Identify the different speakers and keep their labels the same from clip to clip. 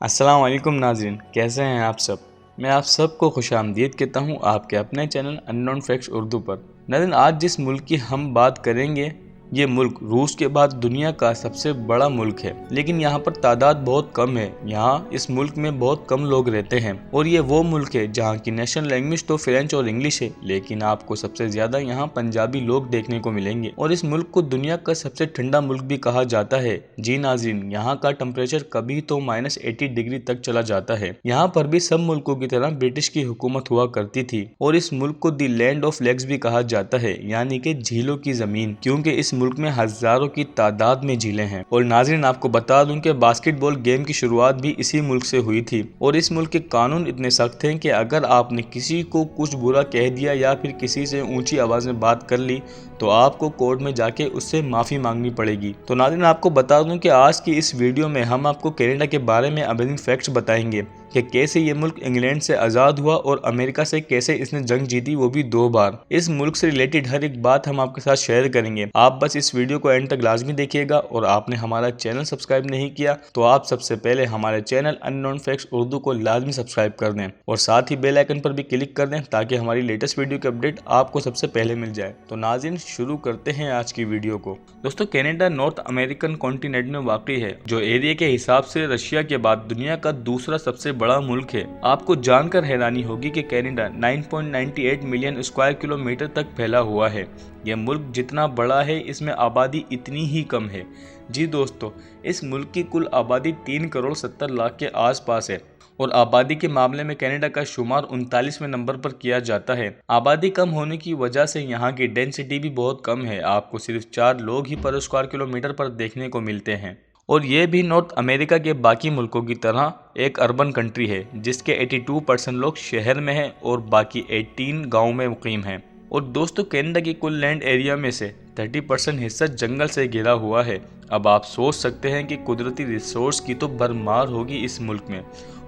Speaker 1: अस्सलाम वालेकुम नाज़रीन, कैसे हैं आप सब। मैं आप सबको खुशामदीद कहता हूं आपके अपने चैनल अननोन फैक्ट्स उर्दू पर। नाज़रीन, आज जिस मुल्क की हम बात करेंगे ये मुल्क रूस के बाद दुनिया का सबसे बड़ा मुल्क है, लेकिन यहाँ पर तादाद बहुत कम है। यहाँ इस मुल्क में बहुत कम लोग रहते हैं और ये वो मुल्क है जहाँ की नेशनल लैंग्वेज तो फ्रेंच और इंग्लिश है, लेकिन आपको सबसे ज्यादा यहाँ पंजाबी लोग देखने को मिलेंगे। और इस मुल्क को दुनिया का सबसे ठंडा मुल्क भी कहा जाता है। जी नाज़रीन, यहाँ का टेम्परेचर कभी तो -80 डिग्री तक चला जाता है। यहाँ पर भी सब मुल्कों की तरह ब्रिटिश की हुकूमत हुआ करती थी और इस मुल्क को दी लैंड ऑफ लेक्स भी कहा जाता है, यानी कि झीलों की जमीन, क्योंकि इस मुल्क में हजारों की तादाद में झीलें हैं। और नाज़रीन, आपको बता दूं कि बास्केटबॉल गेम की शुरुआत भी इसी मुल्क से हुई थी और इस मुल्क के कानून इतने सख्त हैं कि अगर आपने किसी को कुछ बुरा कह दिया या फिर किसी से ऊंची आवाज में बात कर ली तो आपको कोर्ट में जाके उससे माफी मांगनी पड़ेगी। तो नाज़रीन, आपको बता दूं कि आज की इस वीडियो में हम आपको कनाडा के बारे में अमेजिंग फैक्ट्स बताएंगे कि कैसे ये मुल्क इंग्लैंड से आज़ाद हुआ और अमेरिका से कैसे इसने जंग जीती, वो भी 2 बार। इस मुल्क से रिलेटेड हर एक बात हम आपके साथ शेयर करेंगे। आप बस इस वीडियो को एंड तक लाजमी देखिएगा और आपने हमारा चैनल सब्सक्राइब नहीं किया तो आप सबसे पहले हमारे चैनल अननोन फैक्ट्स उर्दू को लाजमी सब्सक्राइब कर दें और साथ ही बेल आइकन पर भी क्लिक कर दें ताकि हमारी लेटेस्ट वीडियो की अपडेट आपको सबसे पहले मिल जाए। तो नाज़रीन, शुरू करते हैं आज की वीडियो को। दोस्तों, कनाडा नॉर्थ अमेरिकन कॉन्टिनेंट में वाक़ई है, जो एरिया के हिसाब से रशिया के बाद दुनिया का दूसरा सबसे बड़ा मुल्क है। आपको जानकर हैरानी होगी कि कनाडा 9.98 मिलियन स्क्वायर किलोमीटर तक फैला हुआ है। यह मुल्क जितना बड़ा है इसमें आबादी इतनी ही कम है। जी दोस्तों, इस मुल्क की कुल आबादी 3 करोड़ 70 लाख के आसपास है और आबादी के मामले में कनाडा का शुमार 39वें नंबर पर किया जाता है। आबादी कम होने की वजह से यहाँ की डेंसिटी भी बहुत कम है। आपको सिर्फ 4 लोग ही पर स्क्वायर किलोमीटर पर देखने को मिलते हैं और ये भी नॉर्थ अमेरिका के बाकी मुल्कों की तरह एक अर्बन कंट्री है, जिसके 82% लोग शहर में हैं और बाकी 18 गाँव में मुकीम हैं। और दोस्तों, कनाडा की कुल लैंड एरिया में से 30% हिस्सा जंगल से घिरा हुआ है। अब आप सोच सकते हैं कि कुदरती रिसोर्स की तो भरमार होगी इस मुल्क में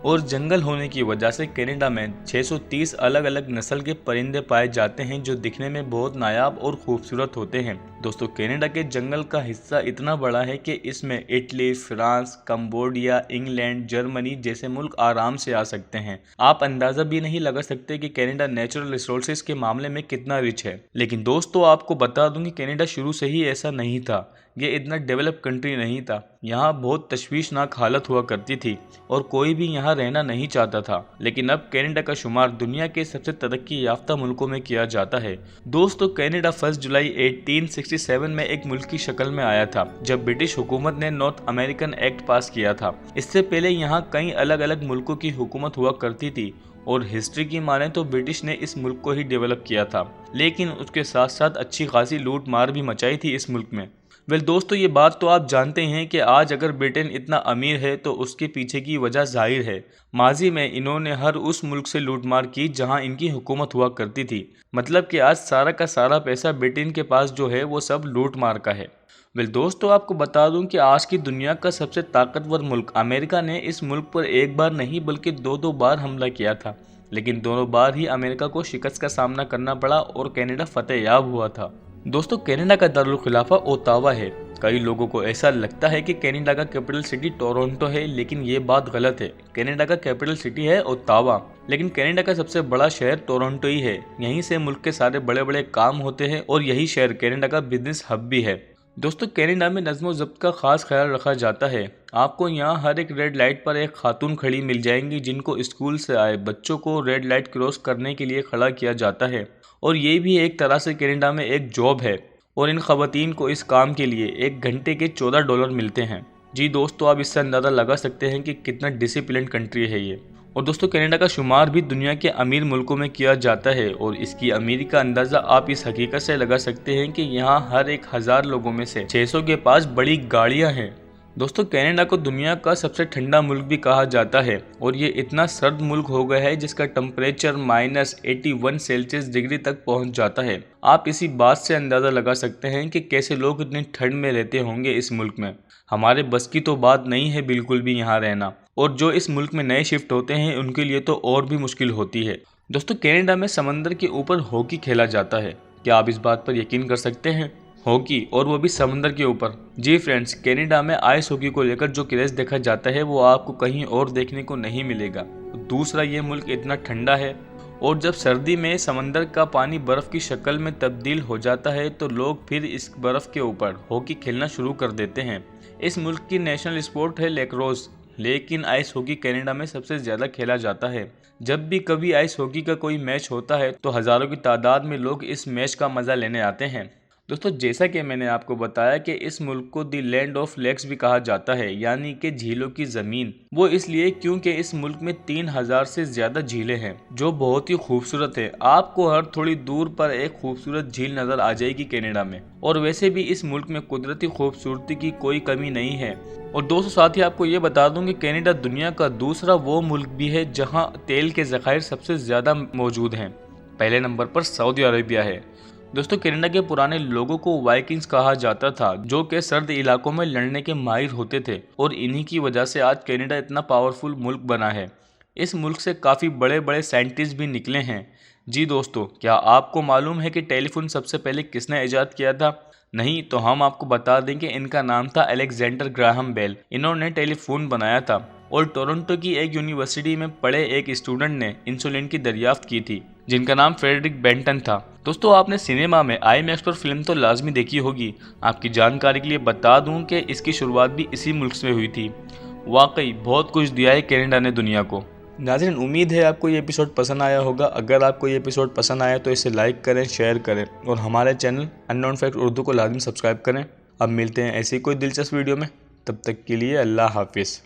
Speaker 1: और जंगल होने की वजह से कनाडा में 630 अलग अलग नस्ल के परिंदे पाए जाते हैं जो दिखने में बहुत नायाब और खूबसूरत होते हैं। दोस्तों, कनाडा के जंगल का हिस्सा इतना बड़ा है कि इसमें Italy, France, Cambodia, England, Germany जैसे मुल्क आराम से आ सकते हैं। आप अंदाजा भी नहीं लगा सकते कि कनाडा नेचुरल रिसोर्सेज के मामले में कितना रिच है। लेकिन दोस्तों, आपको बता दूं कि कनाडा शुरू से ही ऐसा नहीं था। ये इतना डेवलप कंट्री नहीं था। यहाँ बहुत तशवीशनाक हालत हुआ करती थी और कोई भी यहाँ रहना नहीं चाहता था। लेकिन अब कनाडा का शुमार दुनिया के सबसे तरक्की याफ्ता मुल्कों में किया जाता है। दोस्तों, कनाडा 1 जुलाई 1867 में एक मुल्क की शक्ल में आया था, जब ब्रिटिश हुकूमत ने नॉर्थ अमेरिकन एक्ट पास किया था। इससे पहले यहाँ कई अलग अलग मुल्कों की हुकूमत हुआ करती थी और हिस्ट्री की माने तो ब्रिटिश ने इस मुल्क को ही डेवलप किया था, लेकिन उसके साथ साथ अच्छी खासी लूट मार भी मचाई थी इस मुल्क में। वेल दोस्तों, ये बात तो आप जानते हैं कि आज अगर ब्रिटेन इतना अमीर है तो उसके पीछे की वजह जाहिर है। माजी में इन्होंने हर उस मुल्क से लूटमार की जहां इनकी हुकूमत हुआ करती थी। मतलब कि आज सारा का सारा पैसा ब्रिटेन के पास जो है वो सब लूटमार का है। वेल दोस्तों, आपको बता दूं कि आज की दुनिया का सबसे ताकतवर मुल्क अमेरिका ने इस मुल्क पर एक बार नहीं बल्कि 2 बार हमला किया था, लेकिन दोनों बार ही अमेरिका को शिकस्त का सामना करना पड़ा और कनाडा फतेहयाब हुआ था। दोस्तों, कनाडा का दारुल खिलाफा ओटावा है। कई लोगों को ऐसा लगता है कि कनाडा का कैपिटल सिटी टोरंटो है, लेकिन ये बात गलत है। कनाडा का कैपिटल सिटी है ओटावा, लेकिन कनाडा का सबसे बड़ा शहर टोरंटो ही है। यहीं से मुल्क के सारे बड़े बड़े काम होते हैं और यही शहर कनाडा का बिजनेस हब भी है। दोस्तों, कनाडा में नज़्म ज़ब्त का खास ख्याल रखा जाता है। आपको यहाँ हर एक रेड लाइट पर एक खातून खड़ी मिल जाएंगी जिनको स्कूल से आए बच्चों को रेड लाइट क्रॉस करने के लिए खड़ा किया जाता है और ये भी एक तरह से कनाडा में एक जॉब है और इन खवातीन को इस काम के लिए 1 घंटे के $14 मिलते हैं। जी दोस्तों, आप इससे अंदाज़ा लगा सकते हैं कि कितना डिसिप्लिन कंट्री है ये। और दोस्तों, कनाडा का शुमार भी दुनिया के अमीर मुल्कों में किया जाता है और इसकी अमीरी का अंदाज़ा आप इस हकीकत से लगा सकते हैं कि यहाँ हर एक 1000 लोगों में से 600 के पास बड़ी गाड़ियाँ हैं। दोस्तों, कनाडा को दुनिया का सबसे ठंडा मुल्क भी कहा जाता है और ये इतना सर्द मुल्क हो गया है जिसका टेम्परेचर -81 सेल्सियस डिग्री तक पहुंच जाता है। आप इसी बात से अंदाज़ा लगा सकते हैं कि कैसे लोग इतनी ठंड में रहते होंगे इस मुल्क में। हमारे बस की तो बात नहीं है बिल्कुल भी यहाँ रहना, और जो इस मुल्क में नए शिफ्ट होते हैं उनके लिए तो और भी मुश्किल होती है। दोस्तों, कनाडा में समंदर के ऊपर हॉकी खेला जाता है। क्या आप इस बात पर यकीन कर सकते हैं? हॉकी, और वो भी समंदर के ऊपर। जी फ्रेंड्स, कनाडा में आइस हॉकी को लेकर जो क्रेज देखा जाता है वो आपको कहीं और देखने को नहीं मिलेगा। दूसरा, ये मुल्क इतना ठंडा है और जब सर्दी में समंदर का पानी बर्फ की शक्ल में तब्दील हो जाता है तो लोग फिर इस बर्फ के ऊपर हॉकी खेलना शुरू कर देते हैं। इस मुल्क की नेशनल स्पोर्ट है लैक्रोस, लेकिन आइस हॉकी कनाडा में सबसे ज़्यादा खेला जाता है। जब भी कभी आइस हॉकी का कोई मैच होता है तो हज़ारों की तादाद में लोग इस मैच का मज़ा लेने आते हैं। दोस्तों, जैसा कि मैंने आपको बताया कि इस मुल्क को द लैंड ऑफ लेक्स भी कहा जाता है, यानी कि झीलों की ज़मीन। वो इसलिए क्योंकि इस मुल्क में 3000 से ज़्यादा झीलें हैं जो बहुत ही खूबसूरत है। आपको हर थोड़ी दूर पर एक खूबसूरत झील नज़र आ जाएगी कनाडा में। और वैसे भी इस मुल्क में कुदरती खूबसूरती की कोई कमी नहीं है। और दोस्तों, साथ ही आपको ये बता दूं कि कनाडा दुनिया का दूसरा वो मुल्क भी है जहां तेल के ज़खायर सबसे ज़्यादा मौजूद हैं। पहले नंबर पर सऊदी अरेबिया है। दोस्तों, कनाडा के पुराने लोगों को वाइकिंग्स कहा जाता था, जो कि सर्द इलाकों में लड़ने के माहिर होते थे, और इन्हीं की वजह से आज कनाडा इतना पावरफुल मुल्क बना है। इस मुल्क से काफ़ी बड़े बड़े साइंटिस्ट भी निकले हैं। जी दोस्तों, क्या आपको मालूम है कि टेलीफोन सबसे पहले किसने इजाद किया था? नहीं तो हम आपको बता दें कि इनका नाम था अलेक्जेंडर ग्राहम बेल। इन्होंने टेलीफोन बनाया था और टोरंटो की एक यूनिवर्सिटी में पढ़े एक स्टूडेंट ने इंसुलिन की दरियाफ्त की थी, जिनका नाम फ्रेडरिक बेंटन था। दोस्तों, आपने सिनेमा में आईमैक्स पर फिल्म तो लाजमी देखी होगी। आपकी जानकारी के लिए बता दूं कि इसकी शुरुआत भी इसी मुल्क से हुई थी। वाकई बहुत कुछ दिया है कनाडा ने दुनिया को। नाज़रीन, उम्मीद है आपको ये एपिसोड पसंद आया होगा। अगर आपको ये एपिसोड पसंद आया तो इसे लाइक करें, शेयर करें और हमारे चैनल अननोन फैक्ट उर्दू को लाजमी सब्सक्राइब करें। अब मिलते हैं ऐसी कोई दिलचस्प वीडियो में, तब तक के लिए अल्लाह हाफिज़।